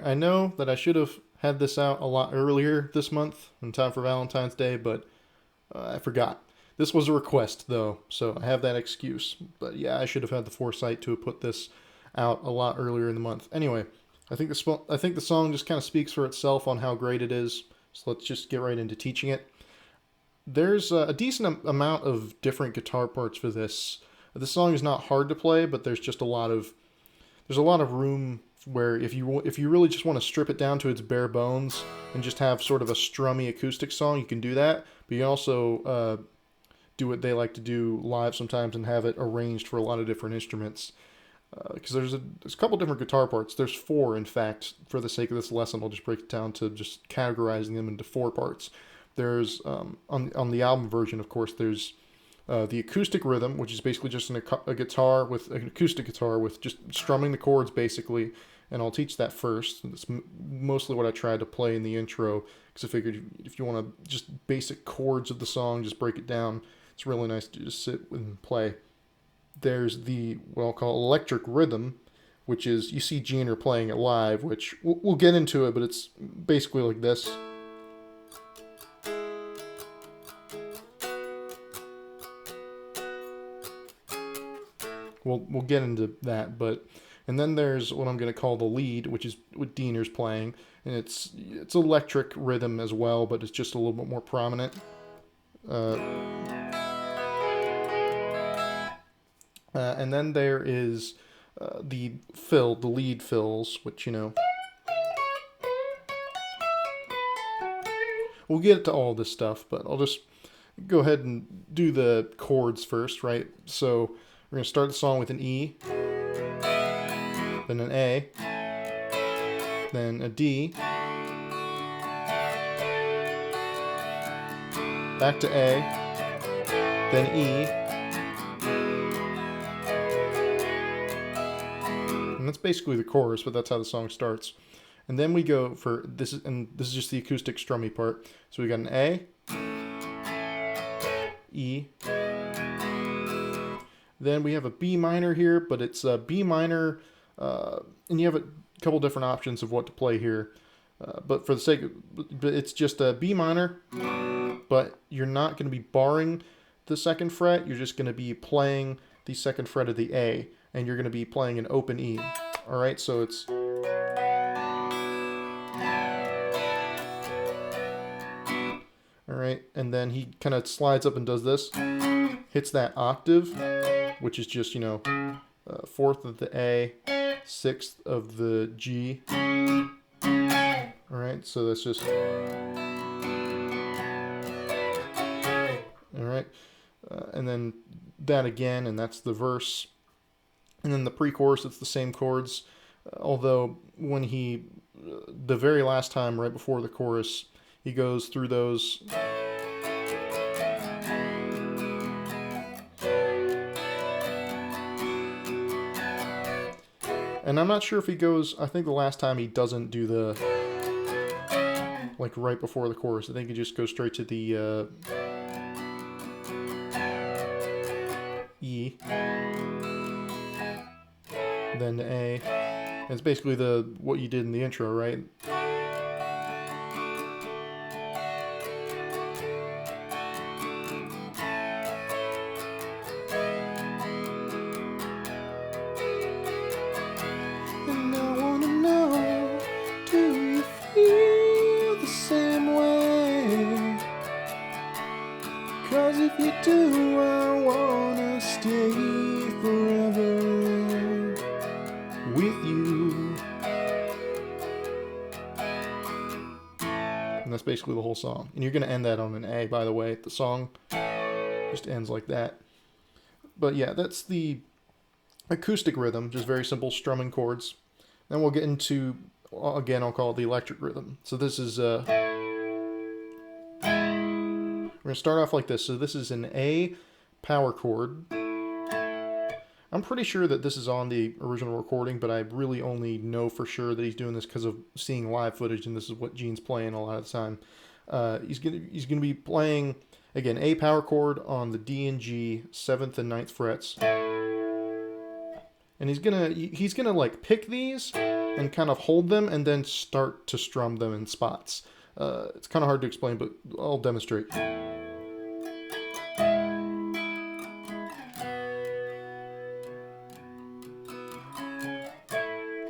I know that I should have had this out a lot earlier this month in time for Valentine's Day, but I forgot. This was a request, though, so I have that excuse. But yeah, I should have had the foresight to have put this out a lot earlier in the month. Anyway, I think the song just kind of speaks for itself on how great it is. So let's just get right into teaching it. There's a decent amount of different guitar parts for this. The song is not hard to play, but there's just a lot of room where if you really just want to strip it down to its bare bones and just have sort of a strummy acoustic song, you can do that. But you can also do what they like to do live sometimes and have it arranged for a lot of different instruments. Because there's a couple different guitar parts. There's 4, in fact. For the sake of this lesson, I'll just break it down to just categorizing them into 4 parts. There's on the album version, of course, there's the acoustic rhythm, which is basically just a guitar with an acoustic guitar with just strumming the chords, basically. And I'll teach that first. That's mostly what I tried to play in the intro, because I figured if you want to just basic chords of the song, just break it down. It's really nice to just sit and play. There's the what I'll call electric rhythm, which is, you see Deaner playing it live, which we'll get into it, but it's basically like this. We'll get into that, and then there's what I'm going to call the lead, which is what Deaner's playing, and it's electric rhythm as well, but it's just a little bit more prominent. And then there is the lead fills, which, we'll get to all this stuff, but I'll just go ahead and do the chords first, right? So we're going to start the song with an E, then an A, then a D, back to A, then E, and that's basically the chorus, but that's how the song starts. And then we go for this is just the acoustic strummy part. So we got an A, E, then we have a B minor here, but it's a B minor, and you have a couple different options of what to play here. But for the sake of, but it's just a B minor, but you're not going to be barring the 2nd fret. You're just going to be playing the 2nd fret of the A, and you're going to be playing an open E. All right, so it's all right, and then he kind of slides up and does this, hits that octave, which is just 4th of the A, 6th of the G. All right, so that's just all right, and then that again, and that's the verse. And then the pre-chorus, it's the same chords, although when the very last time, right before the chorus, he goes through those. And I'm not sure if he goes, I think the last time he doesn't do the, like right before the chorus. I think he just goes straight to the E, then the A. And it's basically what you did in the intro, right? And I wanna know, do you feel the same way? 'Cause if you do, I wanna stay forever with you. And that's basically the whole song. And you're going to end that on an A, by the way. The song just ends like that. But yeah, that's the acoustic rhythm, just very simple strumming chords. Then we'll get into, again, I'll call it the electric rhythm. So this is, we're going to start off like this. So this is an A power chord. I'm pretty sure that this is on the original recording, but I really only know for sure that he's doing this because of seeing live footage, and this is what Gene's playing a lot of the time. He's gonna be playing, again, A power chord on the D and G 7th and 9th frets, and he's gonna like pick these, and kind of hold them and then start to strum them in spots. It's kind of hard to explain, but I'll demonstrate.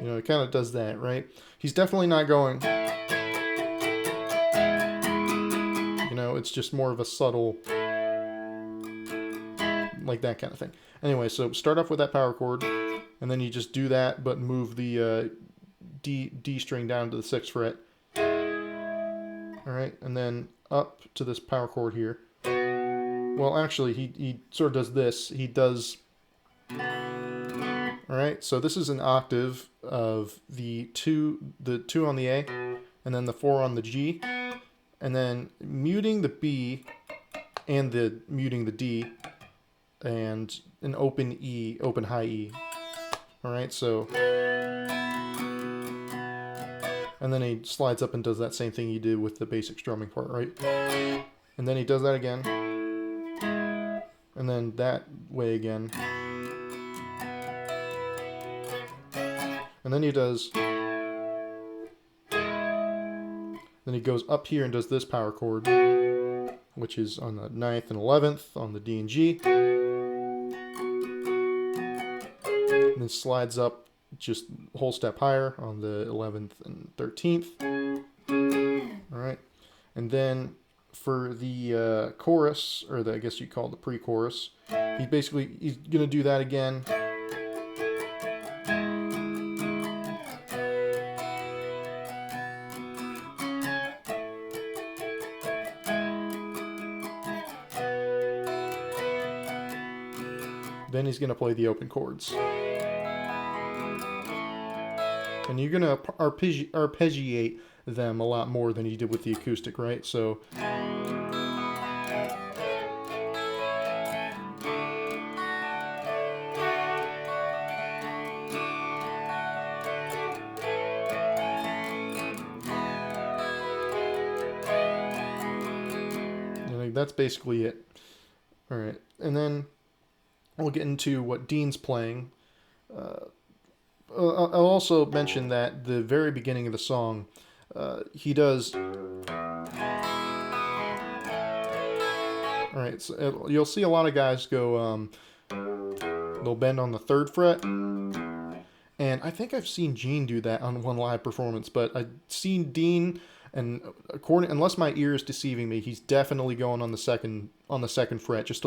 You know, it kind of does that, right? He's definitely not going... You know, it's just more of a subtle... like that kind of thing. Anyway, so start off with that power chord, and then you just do that, but move the D string down to the 6th fret. Alright, and then up to this power chord here. Well, actually, he sort of does this. He does... Alright, so this is an octave of the 2 on the A, and then the 4 on the G, and then muting the B and muting the D, and an open E, open high E. Alright, so... And then he slides up and does that same thing he did with the basic strumming part, right? And then he does that again. And then that way again. And then he does... Then he goes up here and does this power chord, which is on the 9th and 11th on the D and G. And then slides up just a whole step higher on the 11th and 13th. Alright. And then for the chorus, or I guess you call it the pre-chorus, he's going to do that again. Then he's going to play the open chords. And you're going to arpeggiate them a lot more than you did with the acoustic, right? So... that's basically it. Alright, and then we'll get into what Dean's playing. I'll also mention that the very beginning of the song, he does... Alright, so you'll see a lot of guys go, they'll bend on the 3rd fret, and I think I've seen Gene do that on one live performance, but I've seen Dean, and unless my ear is deceiving me, he's definitely going on the second fret, just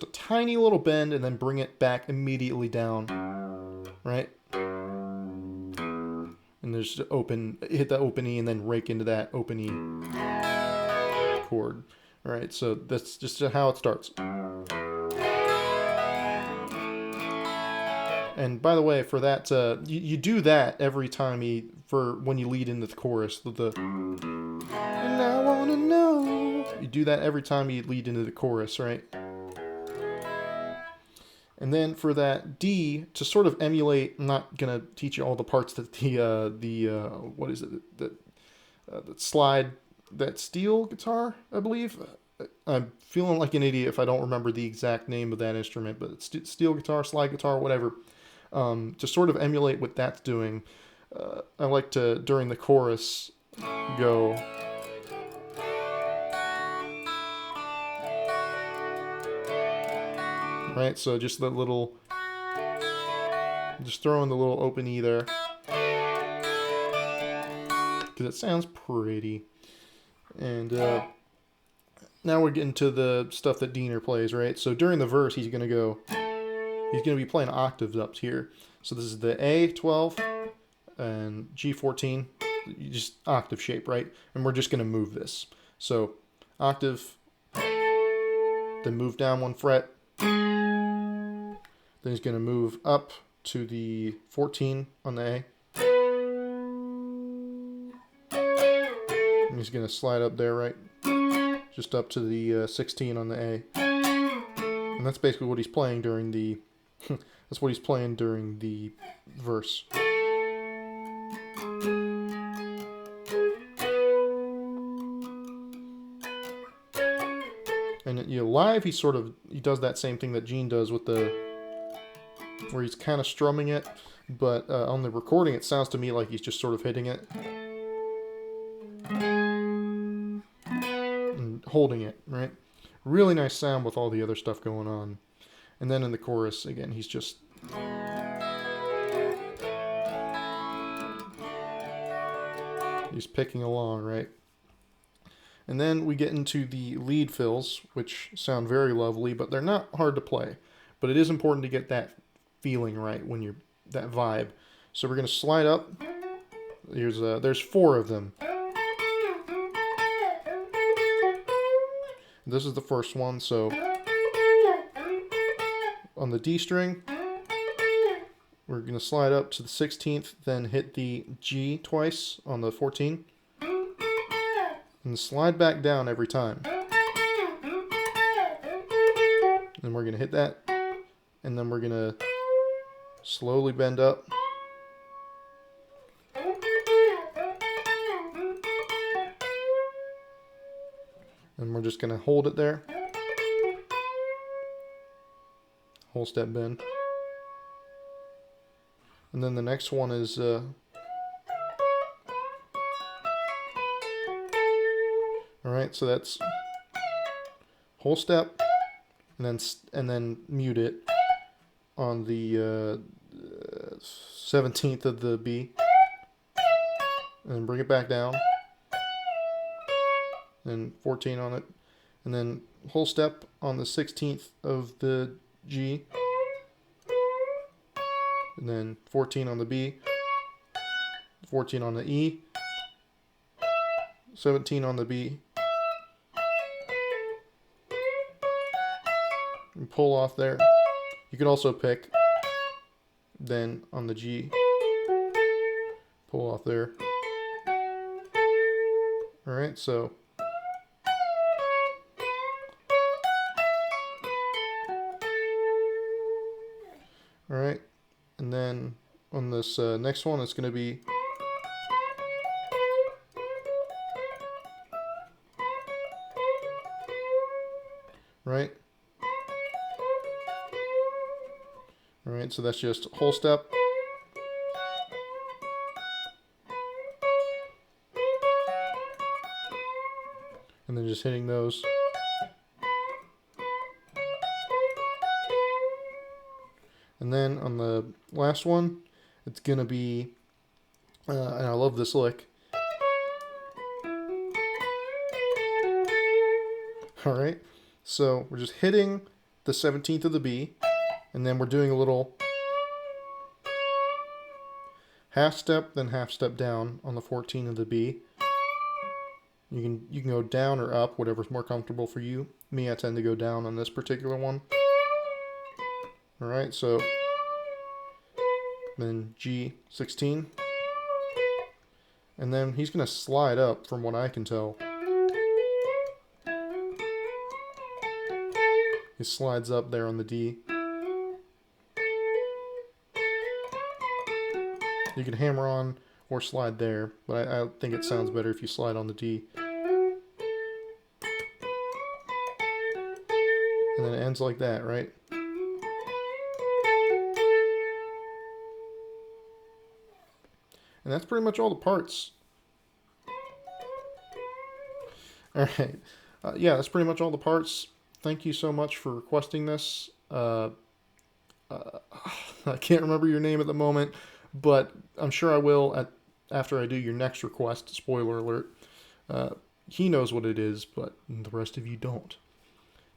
a tiny little bend, and then bring it back immediately down, right? And there's hit the open E, and then rake into that open E chord. All right, so that's just how it starts. And by the way, for that, you do that every time when you lead into the chorus. And I wanna know. You do that every time you lead into the chorus, right? And then for that D, to sort of emulate, I'm not gonna teach you all the parts that what is it? The slide, that steel guitar, I believe. I'm feeling like an idiot if I don't remember the exact name of that instrument, but it's steel guitar, slide guitar, whatever. To sort of emulate what that's doing, I like to, during the chorus, go... Right, so just that little... Just throw in the little open E there. Because it sounds pretty. And now we're getting to the stuff that Deaner plays, right? So during the verse, he's going to be playing octaves up here. So this is the A12 and G14, just octave shape, right? And we're just going to move this. So octave, then move down 1 fret. Then he's going to move up to the 14 on the A. And he's going to slide up there, right? Just up to the 16 on the A. And that's basically what he's playing during the... that's what he's playing during the verse. And live, he does that same thing that Gene does with where he's kind of strumming it. but on the recording it sounds to me like he's just sort of hitting it and holding it, right? Really nice sound with all the other stuff going on. And then in the chorus, again, he's just... he's picking along, right? And then we get into the lead fills, which sound very lovely, but they're not hard to play. But it is important to get that feeling right when you're... that vibe. So we're going to slide up. There's 4 of them. This is the first one, so on the D string, we're going to slide up to the 16th, then hit the G twice on the 14, and slide back down every time. And we're going to hit that, and then we're going to slowly bend up. And we're just going to hold it there. Whole step bend. And then the next one is alright, so that's whole step and then mute it on the 17th of the B. And then bring it back down. And 14 on it, and then whole step on the 16th of the G, and then 14 on the B, 14 on the E, 17 on the B, and pull off there. You could also pick, then on the G, pull off there. Alright, so alright, and then on this next one, it's going to be right. Alright, so that's just whole step. And then just hitting those. And then on the last one, it's going to be, and I love this lick. Alright, so we're just hitting the 17th of the B, and then we're doing a little half step, then half step down on the 14th of the B. You can go down or up, whatever's more comfortable for you. Me, I tend to go down on this particular one. Alright, so then G16. And then he's going to slide up from what I can tell. He slides up there on the D. You can hammer on or slide there, but I think it sounds better if you slide on the D. And then it ends like that, right? And that's pretty much all the parts. Alright. Yeah, that's pretty much all the parts. Thank you so much for requesting this. I can't remember your name at the moment, but I'm sure I will after I do your next request. Spoiler alert. He knows what it is, but the rest of you don't.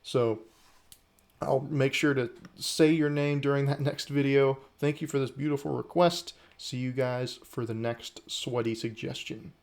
So I'll make sure to say your name during that next video. Thank you for this beautiful request. See you guys for the next sweaty suggestion.